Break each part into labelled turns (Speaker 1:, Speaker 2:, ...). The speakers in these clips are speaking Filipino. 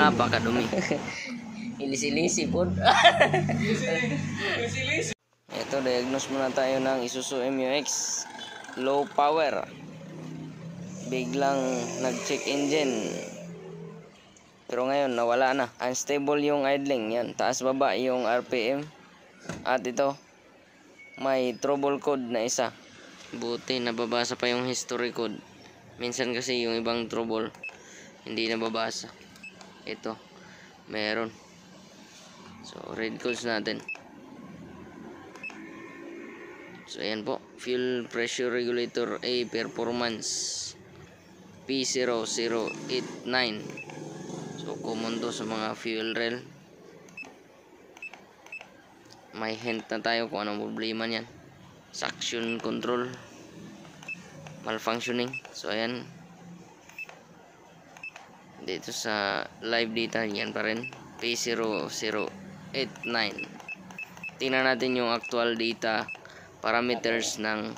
Speaker 1: napakadumi. Ilisi-lisi po. Ito, diagnose muna tayo ng Isuzu MU-X. Low power. Biglang nag-check engine. Pero ngayon, nawala na. Unstable yung idling. Yan, taas-baba yung RPM. At ito, may trouble code na isa. Buti, nababasa pa yung history code. Minsan kasi yung ibang trouble, hindi nababasa. Ito, meron. So, read codes natin. So, ayan po. Fuel pressure regulator A performance P0089. So, common to sa mga fuel rail. May hint na tayo kung anong problema niyan. Suction control malfunctioning. So, ayan. Dito sa live data, yan pa rin. P0089. Tingnan natin yung actual data parameters ng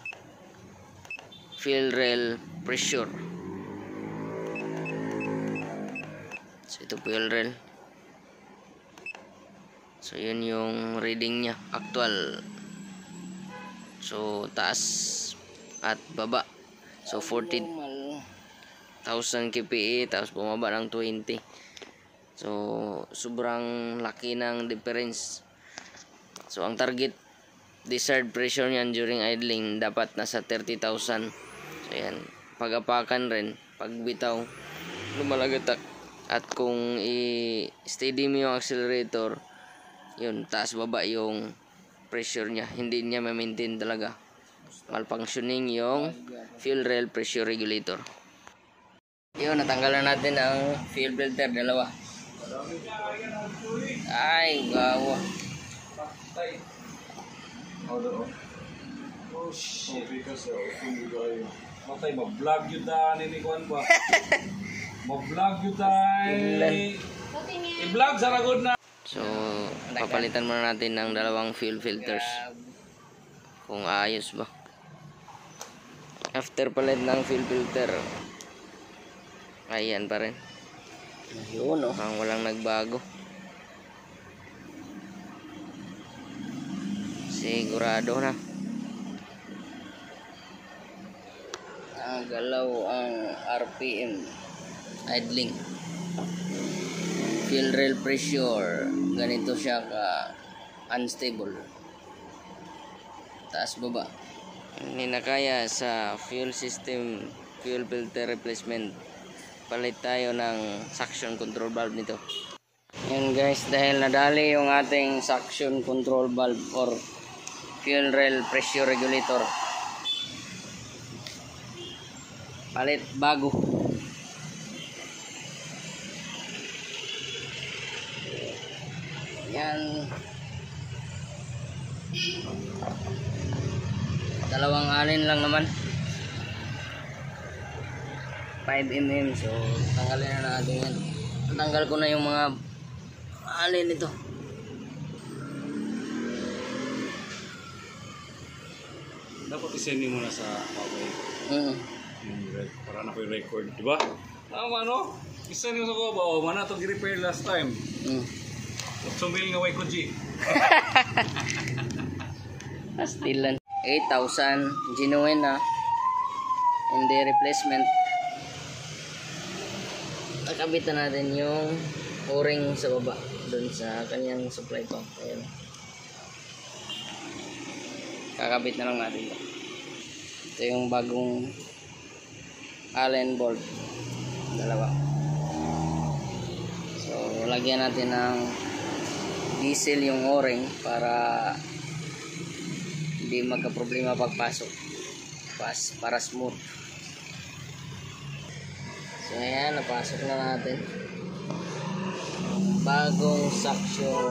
Speaker 1: fuel rail pressure. So, ito fuel rail. So, yun yung reading niya. Actual. So, taas at baba. So, 40,000 kPa. Tapos, bumaba ng 20. So, sobrang laki ng difference. So, ang target desired pressure niyan during idling dapat nasa 30,000. So, yan. Pag-apakan rin. Pagbitaw, lumalagatak. At kung i-steady mo yung accelerator, yun, taas-baba yung pressure niya. Hindi niya ma-maintain talaga. Malfunctioning yung fuel rail pressure regulator. Yun, natanggalan natin ang fuel filter, dalawa. Ay, gawa.
Speaker 2: Matay, mag-vlog yun dahil ni Kwan ba? Mag-vlog yun dahil i-vlog sa ragod na.
Speaker 1: So, papalitan muna natin ng dalawang fuel filters kung ayos ba. After palit ng fuel filter, ayan pa rin.
Speaker 3: Yun, oh.
Speaker 1: Ang walang nagbago. Sigurado na. Galaw ang RPM, idling. Fuel rail pressure, ganito siya ka unstable. Taas baba. Hindi na kaya sa fuel system, fuel filter replacement. Palit tayo ng suction control valve nito. Yan guys, dahil nadali yung ating suction control valve or fuel rail pressure regulator, palit bago. Yan, dalawang alin lang naman, 5mm. So tanggalin na natin yan. Natanggal ko na yung mga alin nito.
Speaker 2: Dapat isending mo na sa Huawei. Para na po yung record, di ba? Tama, no? Isending mo sa Kuba. O, mana ito gi-repair last time. Sumil nga way ko, G.
Speaker 1: Pastilan. 8,000 genuine na. Hindi replacement. Nakabit na natin yung o-ring sa baba doon sa kanyang supply pump. Ayan. Kakabit na lang natin ito. Ito yung bagong Allen bolt, dalawa. So lagyan natin ng diesel yung o-ring para hindi magka-problema pagpasok, para smooth. So ayan, napasok na natin bagong suction.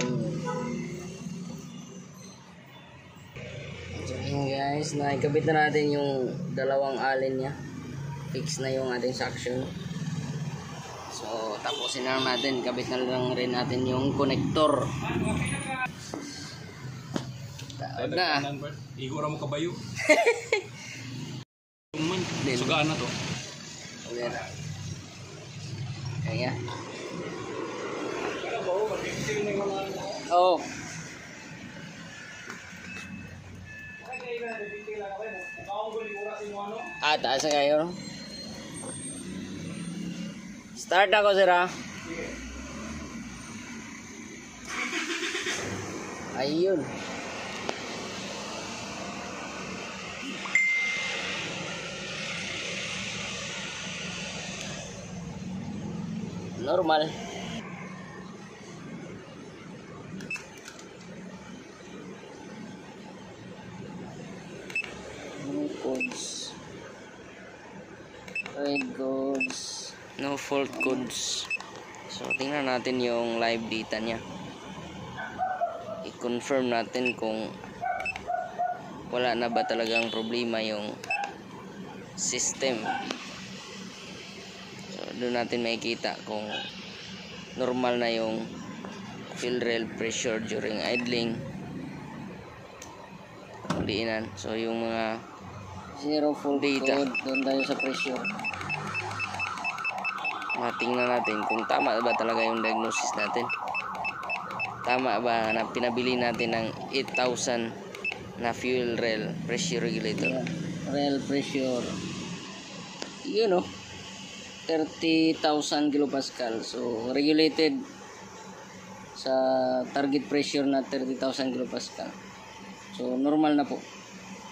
Speaker 1: So yun guys, naikabit na natin yung dalawang allen niya. Fix na yung ating suction. So tapusin na lang natin, kabit na lang rin natin yung connector. Taod na.
Speaker 2: Igora mo kabayo. Sugaan na to.
Speaker 1: Ayan. Kaya
Speaker 3: Oo. Taas na kayo. Start ako, sir, ha? Ayun. Normal. Codes. Red codes.
Speaker 1: No fault codes. So, tingnan natin yung live data niya. I-confirm natin kung wala na ba talagang problema yung system. So, doon natin makikita kung normal na yung fuel rail pressure during idling. Uliinan. So, yung mga
Speaker 3: Zero fault
Speaker 1: data.
Speaker 3: code. Doon tayo sa pressure.
Speaker 1: Tingnan natin kung tama ba talaga yung diagnosis natin. Tama ba na pinabili natin ng 8,000 na fuel rail pressure regulator.
Speaker 3: Yeah. Rail pressure. Yun, no? 30,000 kilopascal. So, regulated sa target pressure na 30,000 kilopascal. So, normal na po.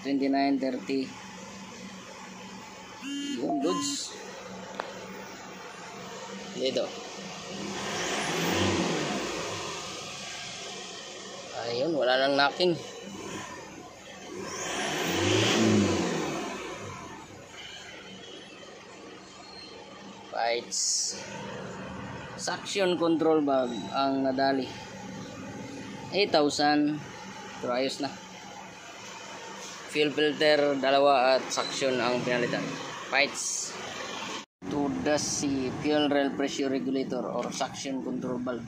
Speaker 3: 29, 30. Yun, goods. Dito. Ayun, wala nang knocking. Lights. Suction control valve ang nadali. 8,000. Pero ayos na. Fuel filter, dalawa at suction ang pinalitan. Lights. To the fuel rail pressure regulator or suction control valve.